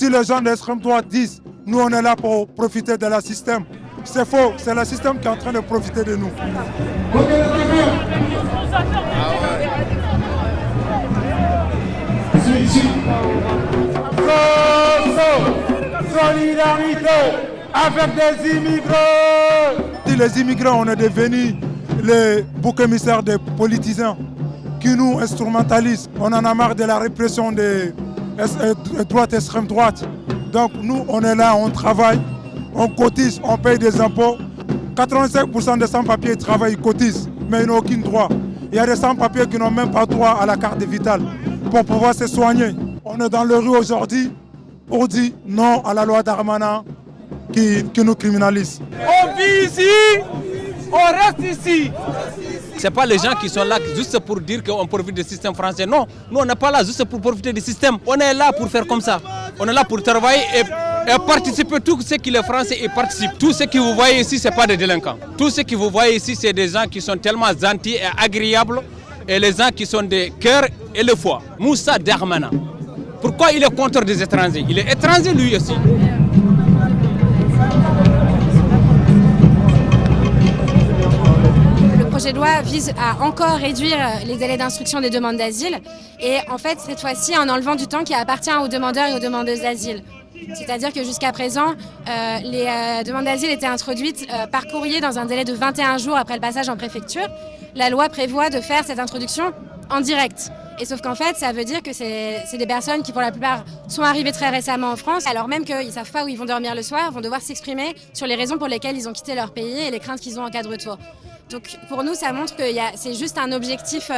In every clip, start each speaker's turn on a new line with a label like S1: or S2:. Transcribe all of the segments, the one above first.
S1: Si les gens d'extrême droite disent « nous on est là pour profiter de la système », c'est faux, c'est le système qui est en train de profiter de nous.
S2: Solidarité avec des immigrés.
S1: Si les immigrés, on est devenus les boucs émissaires des politiciens qui nous instrumentalisent, on en a marre de la répression des droite, extrême droite. Donc nous, on est là, on travaille, on cotise, on paye des impôts. 85% des sans-papiers travaillent, ils cotisent, mais ils n'ont aucun droit. Il y a des sans-papiers qui n'ont même pas droit à la carte vitale pour pouvoir se soigner. On est dans le rue aujourd'hui pour dire non à la loi Darmanin qui nous criminalise.
S2: On vit ici, on reste ici.
S3: Ce pas les gens qui sont là juste pour dire qu'on profite du système français. Non, nous on n'est pas là juste pour profiter du système. On est là pour faire comme ça. On est là pour travailler et participer. Tout ce qui est français et participe. Tout ce que vous voyez ici, ce n'est pas des délinquants. Tout ce que vous voyez ici, c'est des gens qui sont tellement gentils et agréables. Et les gens qui sont de cœur et de foi. Moussa Darmanin. Pourquoi il est contre des étrangers? Il est étranger lui aussi.
S4: Le projet de loi vise à encore réduire les délais d'instruction des demandes d'asile et en fait cette fois-ci en enlevant du temps qui appartient aux demandeurs et aux demandeuses d'asile. C'est-à-dire que jusqu'à présent, les demandes d'asile étaient introduites par courrier dans un délai de 21 jours après le passage en préfecture. La loi prévoit de faire cette introduction en direct. Et sauf qu'en fait, ça veut dire que c'est des personnes qui, pour la plupart, sont arrivées très récemment en France, alors même qu'ils ne savent pas où ils vont dormir le soir, vont devoir s'exprimer sur les raisons pour lesquelles ils ont quitté leur pays et les craintes qu'ils ont en cas de retour. Donc pour nous, ça montre que c'est juste un objectif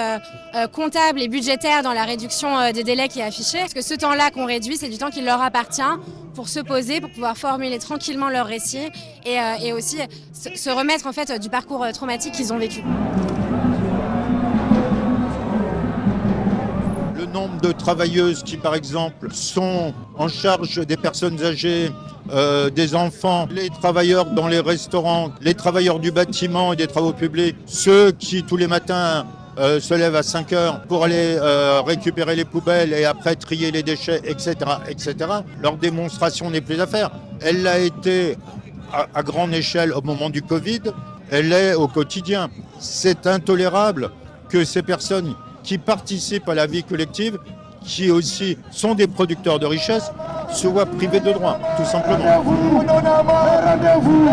S4: comptable et budgétaire dans la réduction des délais qui est affiché. Parce que ce temps-là qu'on réduit, c'est du temps qui leur appartient pour se poser, pour pouvoir formuler tranquillement leur récit et aussi se remettre en fait du parcours traumatique qu'ils ont vécu.
S5: Le nombre de travailleuses qui, par exemple, sont en charge des personnes âgées, des enfants, les travailleurs dans les restaurants, les travailleurs du bâtiment et des travaux publics, ceux qui, tous les matins, se lèvent à 5 heures pour aller récupérer les poubelles et après trier les déchets, etc., etc. Leur démonstration n'est plus à faire. Elle l'a été à grande échelle au moment du Covid, elle l'est au quotidien. C'est intolérable que ces personnes qui participent à la vie collective, qui aussi sont des producteurs de richesse, se voient privés de droits, tout simplement.
S2: Rendez-vous.